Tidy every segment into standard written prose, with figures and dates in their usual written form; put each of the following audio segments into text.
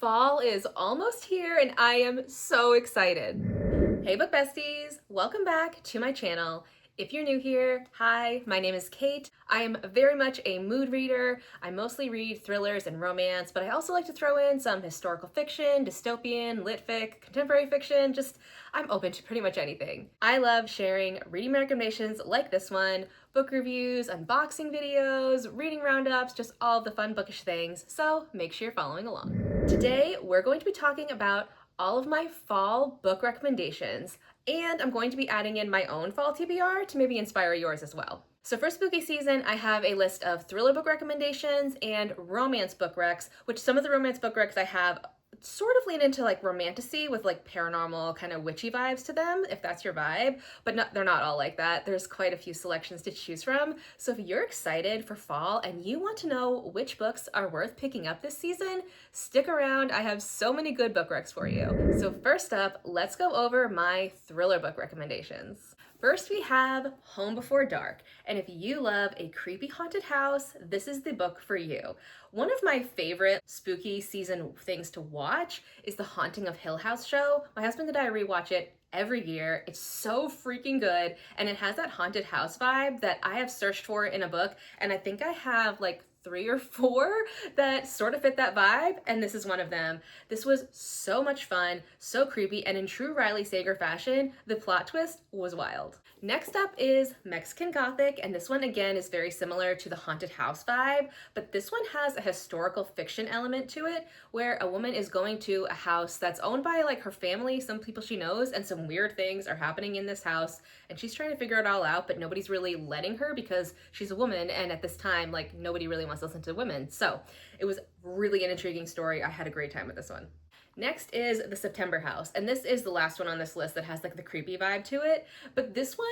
Fall is almost here and I am so excited. Hey book besties, welcome back to my channel. If you're new here, hi, my name is Kate. I am very much a mood reader. I mostly read thrillers and romance, but I also like to throw in some historical fiction, dystopian, lit fic, contemporary fiction, I'm open to pretty much anything. I love sharing reading recommendations like this one, book reviews, unboxing videos, reading roundups, just all the fun bookish things, so make sure you're following along. Today, we're going to be talking about all of my fall book recommendations, and I'm going to be adding in my own fall TBR to maybe inspire yours as well. So for spooky season, I have a list of thriller book recommendations and romance book recs, which some of the romance book recs I have sort of lean into like romantasy with like paranormal kind of witchy vibes to them, if that's your vibe, but they're not all like that. There's quite a few selections to choose from. So if you're excited for fall and you want to know which books are worth picking up this season, stick around. I have so many good book recs for you. So first up, let's go over my thriller book recommendations. First, we have Home Before Dark, and if you love a creepy haunted house, this is the book for you. One of my favorite spooky season things to watch is The Haunting of Hill House show. My husband and I rewatch it every year. It's so freaking good, and it has that haunted house vibe that I have searched for in a book, and I think I have like 3 or 4 that sort of fit that vibe, and this is one of them. This was so much fun, so creepy, and in true Riley Sager fashion, the plot twist was wild. Next up is Mexican Gothic, and this one again is very similar to the haunted house vibe, but this one has a historical fiction element to it where a woman is going to a house that's owned by like her family, some people she knows, and some weird things are happening in this house, and she's trying to figure it all out, but nobody's really letting her because she's a woman, and at this time, like, nobody really wants to listen to women. So it was really an intriguing story. I had a great time with this one. Next is The September House, and this is the last one on this list that has like the creepy vibe to it, but this one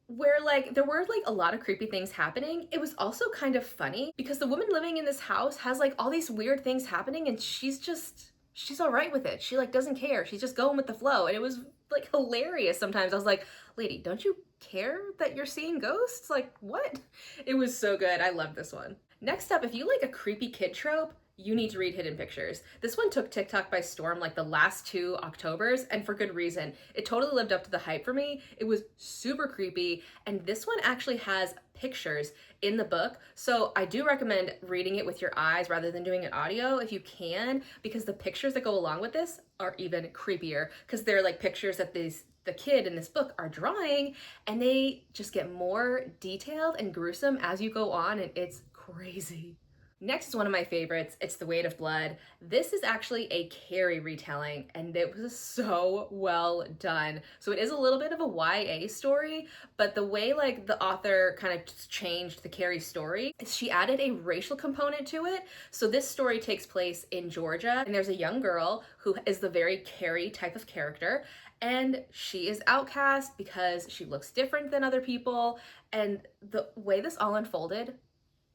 where like there were like a lot of creepy things happening, it was also kind of funny because the woman living in this house has like all these weird things happening and she's all right with it. She like doesn't care. She's just going with the flow, and it was like hilarious sometimes. I was like, lady, don't you care that you're seeing ghosts? Like, what? It was so good. I loved this one. Next up, if you like a creepy kid trope, you need to read Hidden Pictures. This one took TikTok by storm like the last 2 Octobers, and for good reason. It totally lived up to the hype for me. It was super creepy, and this one actually has pictures in the book, so I do recommend reading it with your eyes rather than doing it audio if you can, because the pictures that go along with this are even creepier, because they're like pictures that the kid in this book are drawing, and they just get more detailed and gruesome as you go on, and it's crazy. Next is one of my favorites. It's The Weight of Blood. This is actually a Carrie retelling, and it was so well done. So it is a little bit of a YA story, but the way like the author kind of changed the Carrie story is she added a racial component to it. So this story takes place in Georgia, and there's a young girl who is the very Carrie type of character, and she is outcast because she looks different than other people, and the way this all unfolded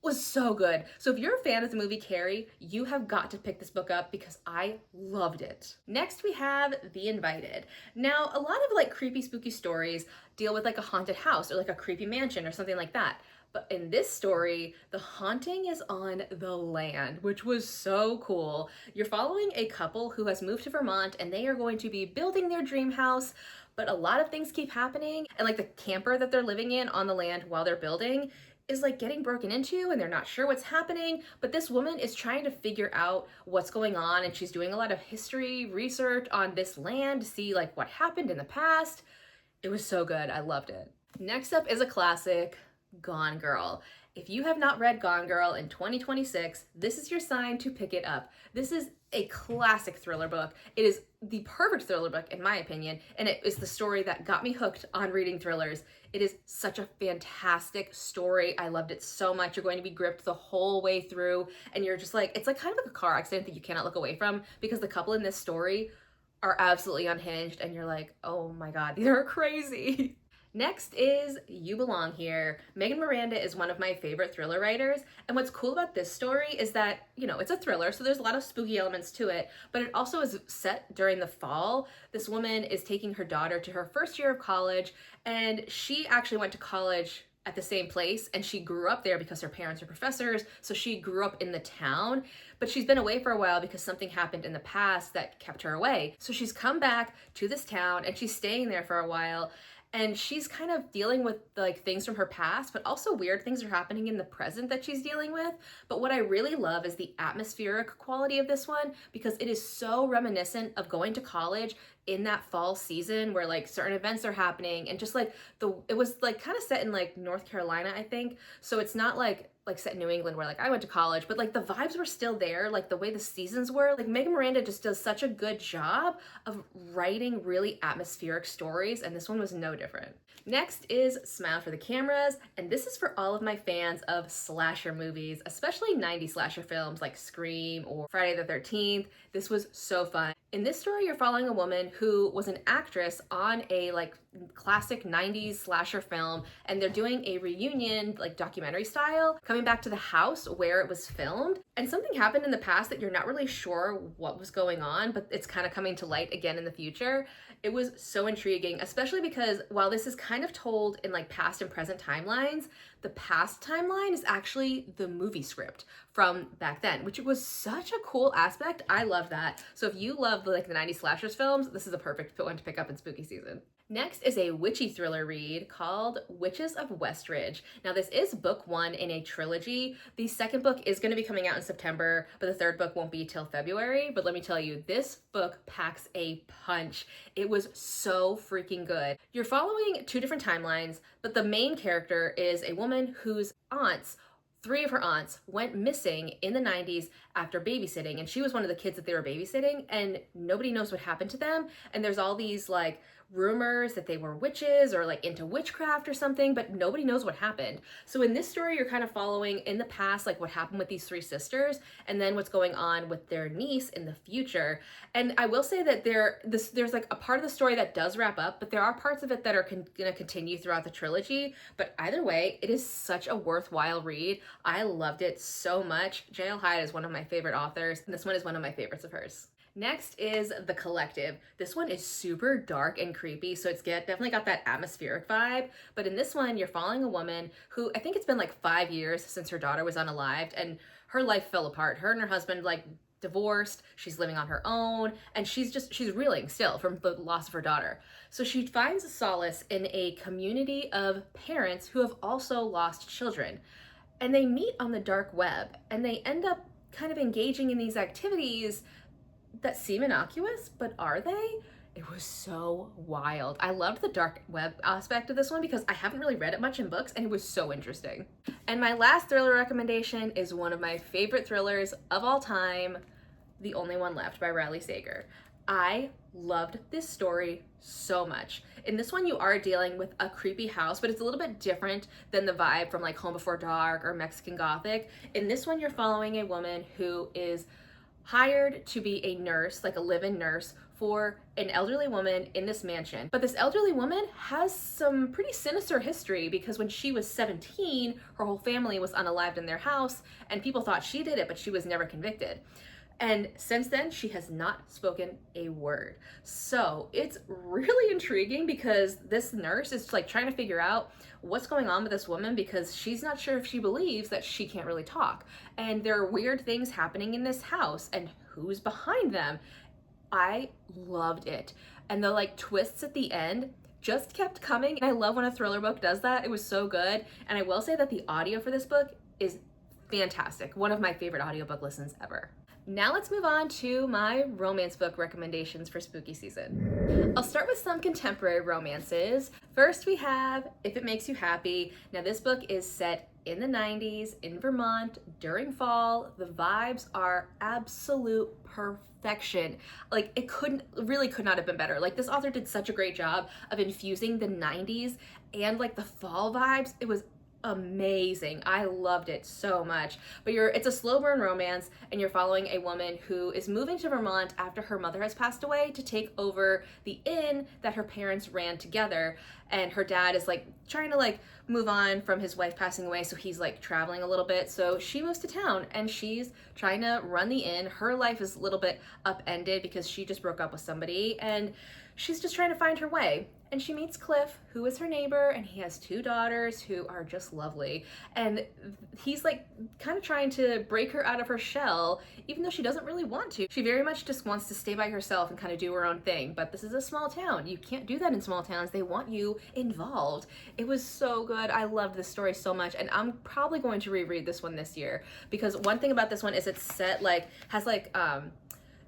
was so good. So if you're a fan of the movie Carrie, you have got to pick this book up because I loved it. Next we have The Invited. Now, a lot of like creepy spooky stories deal with like a haunted house or like a creepy mansion or something like that. But in this story, the haunting is on the land, which was so cool. You're following a couple who has moved to Vermont, and they are going to be building their dream house, but a lot of things keep happening, and like the camper that they're living in on the land while they're building is like getting broken into, and they're not sure what's happening, but this woman is trying to figure out what's going on, and she's doing a lot of history research on this land to see like what happened in the past. It was so good. I loved it. Next up is a classic, Gone Girl. If you have not read Gone Girl in 2026, this is your sign to pick it up. This is a classic thriller book. It is the perfect thriller book in my opinion, and it is the story that got me hooked on reading thrillers. It is such a fantastic story. I loved it so much. You're going to be gripped the whole way through, and you're just like, it's like kind of like a car accident that you cannot look away from, because the couple in this story are absolutely unhinged, and you're like, oh my god, these are crazy. Next is You Belong Here. Megan Miranda is one of my favorite thriller writers, and what's cool about this story is that, you know, it's a thriller, so there's a lot of spooky elements to it, but it also is set during the fall. This woman is taking her daughter to her first year of college, and she actually went to college at the same place, and she grew up there because her parents are professors, so she grew up in the town, but she's been away for a while because something happened in the past that kept her away. So she's come back to this town and she's staying there for a while, and she's kind of dealing with like things from her past, but also weird things are happening in the present that she's dealing with. But what I really love is the atmospheric quality of this one, because it is so reminiscent of going to college in that fall season where like certain events are happening, and just like it was like kind of set in like North Carolina, I think. So it's not like set in New England where like I went to college, but like the vibes were still there, like the way the seasons were. Like Megan Miranda just does such a good job of writing really atmospheric stories, and this one was no different. Next is Smile for the Cameras, and this is for all of my fans of slasher movies, especially 90s slasher films like Scream or Friday the 13th. This was so fun. In this story, you're following a woman who was an actress on a like classic 90s slasher film, and they're doing a reunion, like documentary style, coming back to the house where it was filmed. And something happened in the past that you're not really sure what was going on, but it's kind of coming to light again in the future. It was so intriguing, especially because while this is kind of told in like past and present timelines, the past timeline is actually the movie script from back then, which was such a cool aspect. I love that. So if you love like the 90s slashers films, this is a perfect one to pick up in spooky season. Next is a witchy thriller read called Witches of Westridge. Now this is book 1 in a trilogy. The second book is going to be coming out in September, but the third book won't be till February. But let me tell you, this book packs a punch. It was so freaking good. You're following 2 different timelines, but the main character is a woman whose aunts, 3 of her aunts, went missing in the 90s after babysitting, and she was one of the kids that they were babysitting, and nobody knows what happened to them. And there's all these like rumors that they were witches or like into witchcraft or something, but nobody knows what happened. So in this story, you're kind of following in the past, like what happened with these 3 sisters, and then what's going on with their niece in the future. And I will say that there's like a part of the story that does wrap up, but there are parts of it that are gonna continue throughout the trilogy. But either way, it is such a worthwhile read. I loved it so much. J.L. Hyde is one of my favorite authors, and this one is one of my favorites of hers. Next is The Collective. This one is super dark and creepy, so it's definitely got that atmospheric vibe. But in this one, you're following a woman who, I think it's been like 5 years since her daughter was unalived, and her life fell apart. Her and her husband like divorced, she's living on her own, and she's reeling still from the loss of her daughter. So she finds solace in a community of parents who have also lost children. And they meet on the dark web, and they end up kind of engaging in these activities that seem innocuous, but are they? It was so wild. I loved the dark web aspect of this one because I haven't really read it much in books, and it was so interesting. And my last thriller recommendation is one of my favorite thrillers of all time, The Only One Left by Riley Sager. I loved this story so much. In this one, you are dealing with a creepy house, but it's a little bit different than the vibe from like Home Before Dark or Mexican Gothic. In this one, you're following a woman who is hired to be a nurse, like a live-in nurse, for an elderly woman in this mansion. But this elderly woman has some pretty sinister history because when she was 17, her whole family was unalived in their house, and people thought she did it, but she was never convicted. And since then, she has not spoken a word. So it's really intriguing because this nurse is like trying to figure out what's going on with this woman because she's not sure if she believes that she can't really talk. And there are weird things happening in this house and who's behind them. I loved it. And the like twists at the end just kept coming. And I love when a thriller book does that. It was so good. And I will say that the audio for this book is fantastic. One of my favorite audiobook listens ever. Now let's move on to my romance book recommendations for spooky season. I'll start with some contemporary romances. First we have If It Makes You Happy. Now this book is set in the 90s in Vermont during fall. The vibes are absolute perfection. Like it really could not have been better. Like this author did such a great job of infusing the 90s and like the fall vibes. It was amazing. I loved it so much. But it's a slow burn romance, and you're following a woman who is moving to Vermont after her mother has passed away to take over the inn that her parents ran together. And her dad is like trying to like move on from his wife passing away, so he's like traveling a little bit. So she moves to town and she's trying to run the inn. Her life is a little bit upended because she just broke up with somebody and she's just trying to find her way. and she meets Cliff, who is her neighbor, and he has two daughters who are just lovely. And he's like kind of trying to break her out of her shell, even though she doesn't really want to. She very much just wants to stay by herself and kind of do her own thing. But this is a small town. You can't do that in small towns. They want you involved. It was so good. I loved this story so much, and I'm probably going to reread this one this year, because one thing about this one is it's set like, has like,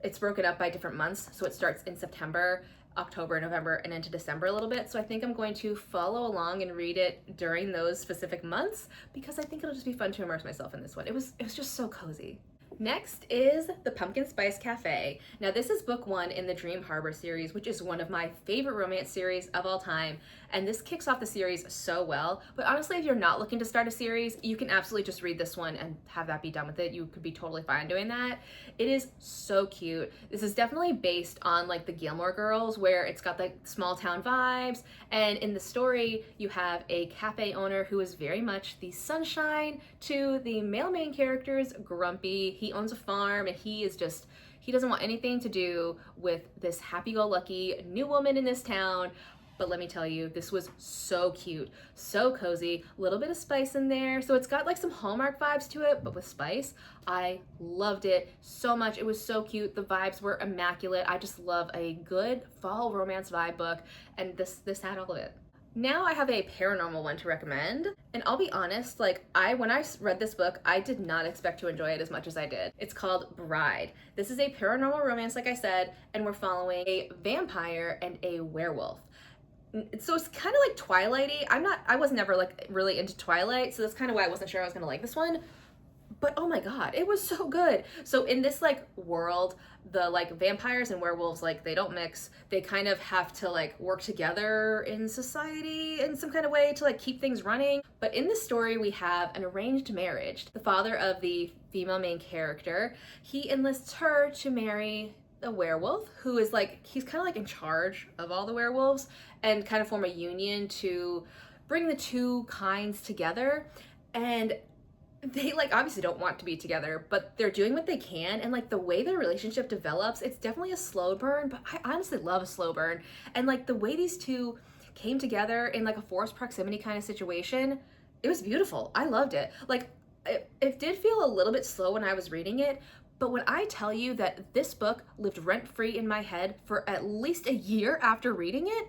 it's broken up by different months. So it starts in September, October, November, and into December a little bit. So I think I'm going to follow along and read it during those specific months, because I think it'll just be fun to immerse myself in this one. It was just so cozy. Next is The Pumpkin Spice Cafe. Now this is book 1 in the Dream Harbor series, which is one of my favorite romance series of all time. And this kicks off the series so well. But honestly, if you're not looking to start a series, you can absolutely just read this one and have that be done with it. You could be totally fine doing that. It is so cute. This is definitely based on like the Gilmore Girls, where it's got like small town vibes. And in the story, you have a cafe owner who is very much the sunshine to the male main character's grumpy. He owns a farm, and he doesn't want anything to do with this happy-go-lucky new woman in this town. But let me tell you, this was so cute, so cozy, a little bit of spice in there. So it's got like some Hallmark vibes to it, but with spice. I loved it so much. It was so cute. The vibes were immaculate. I just love a good fall romance vibe book, and this had all of it. Now I have a paranormal one to recommend, and I'll be honest, like when I read this book, I did not expect to enjoy it as much as I did. It's called Bride. This is a paranormal romance, like I said, and we're following a vampire and a werewolf. So it's kind of like Twilighty. I was never like really into Twilight, so that's kind of why I wasn't sure I was gonna like this one. But oh my god, it was so good. So in this like world, the like vampires and werewolves, like they don't mix. They kind of have to like work together in society in some kind of way to like keep things running. But in this story, we have an arranged marriage. The father of the female main character, he enlists her to marry a werewolf who is like, he's kind of like in charge of all the werewolves, and kind of form a union to bring the two kinds together. And they like obviously don't want to be together, but they're doing what they can. And like the way their relationship develops, it's definitely a slow burn, but I honestly love a slow burn. And like the way these two came together in like a forced proximity kind of situation, it was beautiful. I loved it. Like it did feel a little bit slow when I was reading it, but when I tell you that this book lived rent-free in my head for at least a year after reading it,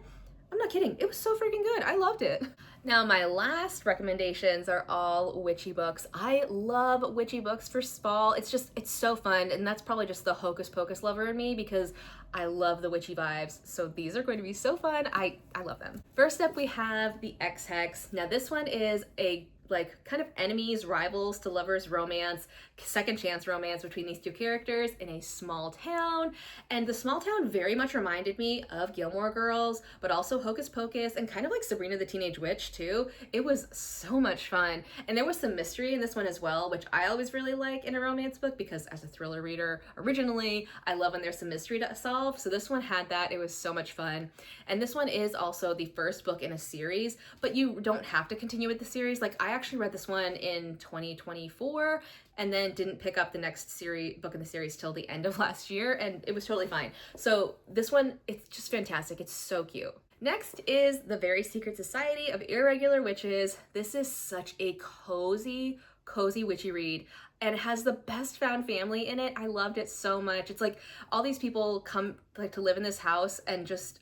I'm not kidding. It was so freaking good. I loved it. Now, my last recommendations are all witchy books. I love witchy books for fall. It's so fun, and that's probably just the hocus pocus lover in me, because I love the witchy vibes. So these are going to be so fun. I love them. First up, we have the X-Hex. Now, this one is a like kind of enemies, rivals to lovers romance, second chance romance between these two characters in a small town. And the small town very much reminded me of Gilmore Girls, but also Hocus Pocus, and kind of like Sabrina the Teenage Witch too. It was so much fun. And there was some mystery in this one as well, which I always really like in a romance book, because as a thriller reader originally, I love when there's some mystery to solve. So this one had that. It was so much fun. And this one is also the first book in a series, but you don't have to continue with the series. Like I actually read this one in 2024 and then didn't pick up the next book in the series till the end of last year, and it was totally fine. So this one, it's just fantastic. It's so cute. Next is The Very Secret Society of Irregular Witches. This is such a cozy witchy read, and it has the best found family in it. I loved it so much. It's like all these people come like to live in this house, and just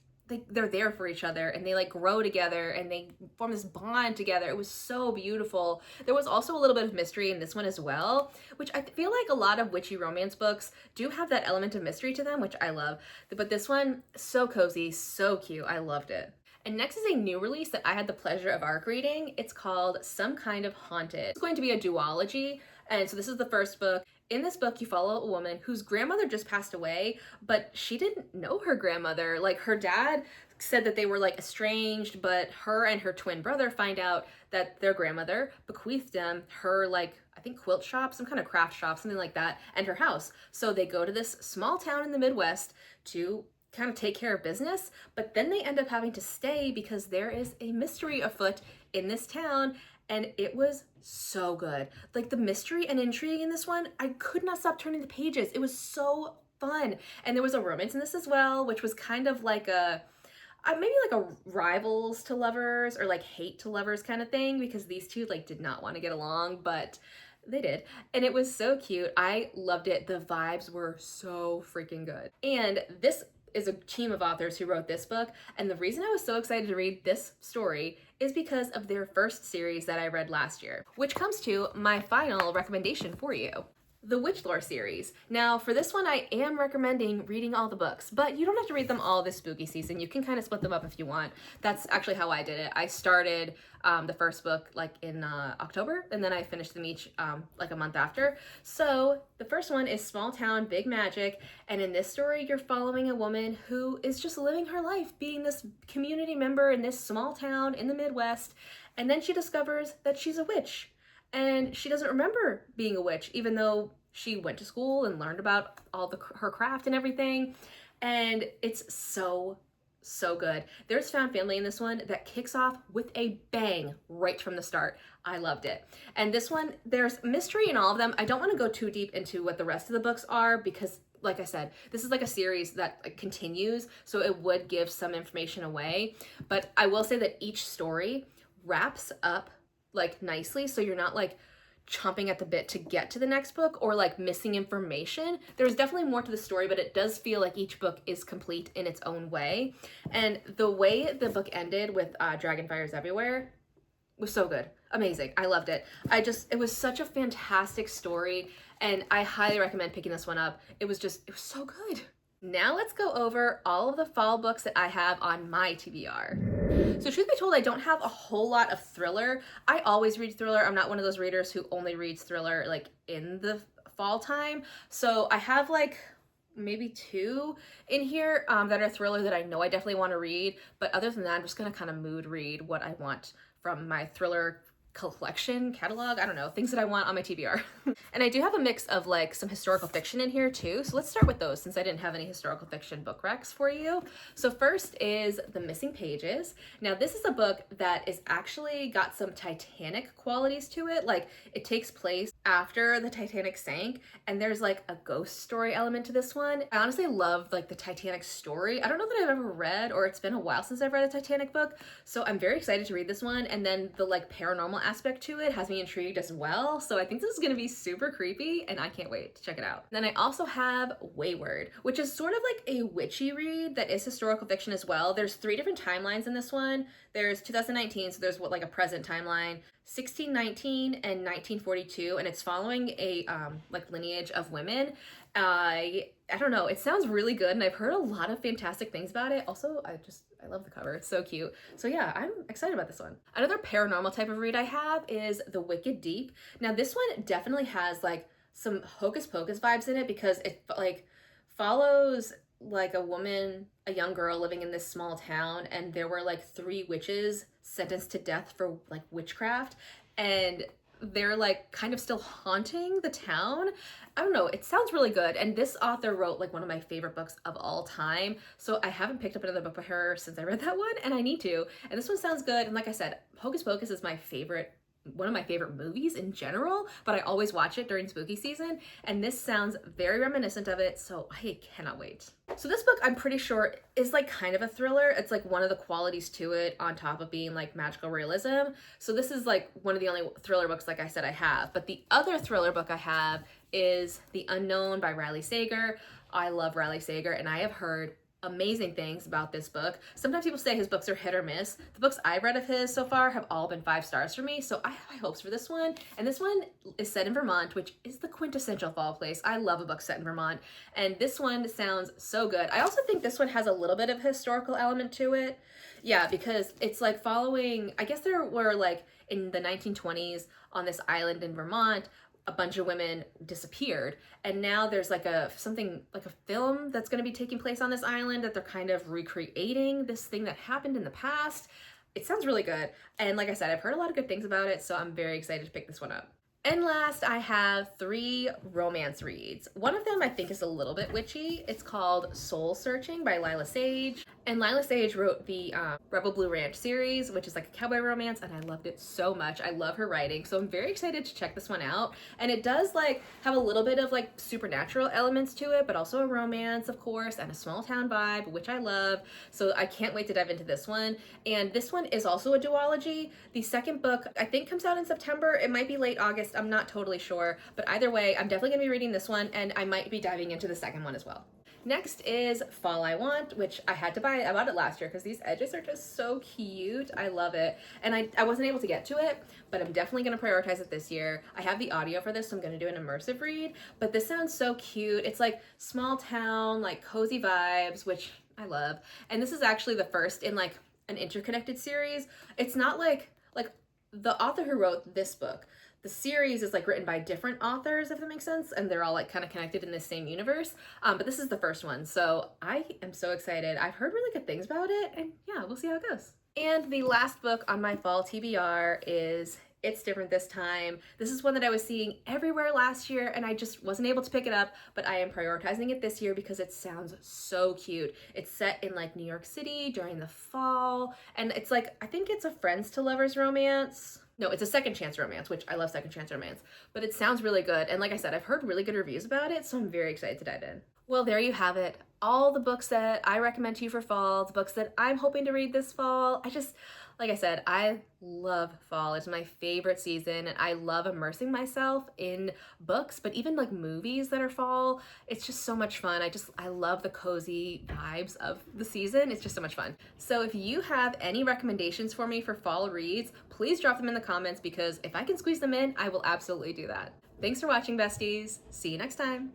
they're there for each other, and they like grow together, and they form this bond together. It was so beautiful. There was also a little bit of mystery in this one as well, which I feel like a lot of witchy romance books do have that element of mystery to them, which I love. But this one, so cozy, so cute. I loved it. And next is a new release that I had the pleasure of ARC reading. It's called Some Kind of Haunted. It's going to be a duology, and so this is the first book. In this book, you follow a woman whose grandmother just passed away, but she didn't know her grandmother. Like her dad said that they were like estranged, but her and her twin brother find out that their grandmother bequeathed them her like, I think quilt shop, some kind of craft shop, something like that, and her house. So they go to this small town in the Midwest to kind of take care of business, but then they end up having to stay because there is a mystery afoot in this town. And it was so good. Like the mystery and intrigue in this one, I could not stop turning the pages. It was so fun. And there was a romance in this as well, which was kind of like a maybe like a rivals to lovers or like hate to lovers kind of thing, because these two like did not want to get along, but they did. And it was so cute. I loved it. The vibes were so freaking good. And this is a team of authors who wrote this book. And the reason I was so excited to read this story is because of their first series that I read last year, which comes to my final recommendation for you. The Witch Lore series. Now, for this one, I am recommending reading all the books, but you don't have to read them all this spooky season. You can kind of split them up if you want. That's actually how I did it. I started the first book like in October, and then I finished them each like a month after. So the first one is Small Town, Big Magic, and in this story, you're following a woman who is just living her life being this community member in this small town in the Midwest, and then she discovers that she's a witch. And she doesn't remember being a witch, even though she went to school and learned about all her craft and everything. And it's so, so good. There's found family in this one that kicks off with a bang right from the start. I loved it. And this one, there's mystery in all of them. I don't want to go too deep into what the rest of the books are because, like I said, this is like a series that continues, so it would give some information away. But I will say that each story wraps up like nicely, so you're not like chomping at the bit to get to the next book or like missing information. There's definitely more to the story, but it does feel like each book is complete in its own way. And the way the book ended with Dragonfires Everywhere was so good. Amazing. I loved it. It was such a fantastic story, and I highly recommend picking this one up. It was so good. Now let's go over all of the fall books that I have on my TBR. So truth be told, I don't have a whole lot of thriller. I always read thriller. I'm not one of those readers who only reads thriller like in the fall time. So I have like maybe 2 in here that are thriller that I know I definitely want to read. But other than that, I'm just going to kind of mood read what I want from my thriller collection, catalog, I don't know, things that I want on my TBR. And I do have a mix of like some historical fiction in here too. So let's start with those since I didn't have any historical fiction book recs for you. So first is The Missing Pages. Now this is a book that is actually got some Titanic qualities to it. Like it takes place after the Titanic sank, and there's like a ghost story element to this one. I honestly love like the Titanic story. I don't know that I've ever read, or it's been a while since I've read a Titanic book. So I'm very excited to read this one. And then the like paranormal aspect to it has me intrigued as well. So I think this is going to be super creepy, and I can't wait to check it out. Then I also have Wayward, which is sort of like a witchy read that is historical fiction as well. There's 3 different timelines in this one. There's 2019, so there's like a present timeline, 1619 and 1942, and it's following a like lineage of women. I don't know, it sounds really good, and I've heard a lot of fantastic things about it. Also, I love the cover. It's so cute. So yeah, I'm excited about this one. Another paranormal type of read I have is The Wicked Deep. Now this one definitely has like some hocus pocus vibes in it because it like follows like a young girl living in this small town, and there were like 3 witches sentenced to death for like witchcraft, and they're like kind of still haunting the town. I don't know, it sounds really good. And this author wrote like one of my favorite books of all time. So I haven't picked up another book by her since I read that one, and I need to. And this one sounds good. And like I said, Hocus Pocus is one of my favorite movies in general, but I always watch it during spooky season, and this sounds very reminiscent of it, so I cannot wait. So this book, I'm pretty sure, is like kind of a thriller. It's like one of the qualities to it on top of being like magical realism. So this is like one of the only thriller books, like I said, I have. But the other thriller book I have is The Unknown by Riley Sager. I love Riley Sager, and I have heard amazing things about this book. Sometimes people say his books are hit or miss. The books I've read of his so far have all been 5 stars for me, so I have high hopes for this one. And this one is set in Vermont, which is the quintessential fall place. I love a book set in Vermont, and this one sounds so good. I also think this one has a little bit of historical element to it. Yeah, because it's like following, I guess there were like in the 1920s on this island in Vermont, a bunch of women disappeared, and now there's like something like a film that's going to be taking place on this island that they're kind of recreating this thing that happened in the past. It sounds really good, and like I said, I've heard a lot of good things about it, so I'm very excited to pick this one up. And last, I have 3 romance reads. One of them I think is a little bit witchy. It's called Soul Searching by Lila Sage. And Lila Sage wrote the Rebel Blue Ranch series, which is like a cowboy romance, and I loved it so much. I love her writing, so I'm very excited to check this one out. And it does like have a little bit of like supernatural elements to it, but also a romance, of course, and a small town vibe, which I love. So I can't wait to dive into this one. And this one is also a duology. The second book I think comes out in September. It might be late August. I'm not totally sure, but either way, I'm definitely gonna be reading this one, and I might be diving into the second one as well. Next is Fall I Want, which I had to buy. I bought it last year because these edges are just so cute. I love it. And I wasn't able to get to it, but I'm definitely going to prioritize it this year. I have the audio for this, so I'm going to do an immersive read, but this sounds so cute. It's like small town, like cozy vibes, which I love. And this is actually the first in like an interconnected series. It's not like the author who wrote this book, the series is like written by different authors, if that makes sense, and they're all like kind of connected in this same universe. But this is the first one, so I am so excited. I've heard really good things about it, and yeah, we'll see how it goes. And the last book on my fall TBR is It's Different This Time. This is one that I was seeing everywhere last year and I just wasn't able to pick it up, but I am prioritizing it this year because it sounds so cute. It's set in like New York City during the fall, and it's like, I think it's a friends to lovers romance. No, it's a second chance romance, which I love second chance romance, but it sounds really good. And like I said, I've heard really good reviews about it, so I'm very excited to dive in. Well, there you have it. All the books that I recommend to you for fall, the books that I'm hoping to read this fall. Like I said, I love fall. It's my favorite season, and I love immersing myself in books, but even like movies that are fall. It's just so much fun. I love the cozy vibes of the season. It's just so much fun. So if you have any recommendations for me for fall reads, please drop them in the comments, because if I can squeeze them in, I will absolutely do that. Thanks for watching, besties. See you next time.